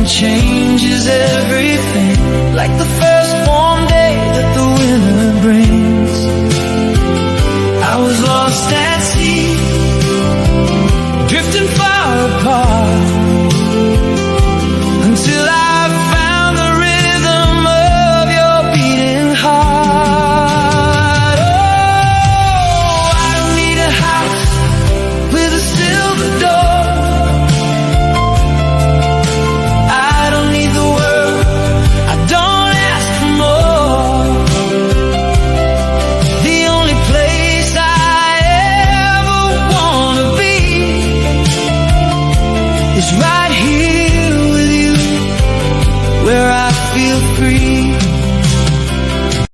morning changes everything, like the first warm day that the winter brings. I was lost at sea, drifting far apart, until I found the rhythm of your beating heart. Oh, I don't need a house with a silver door, I don't need the world, I don't ask for more. The only place I ever wanna be is right here with you, where I feel free.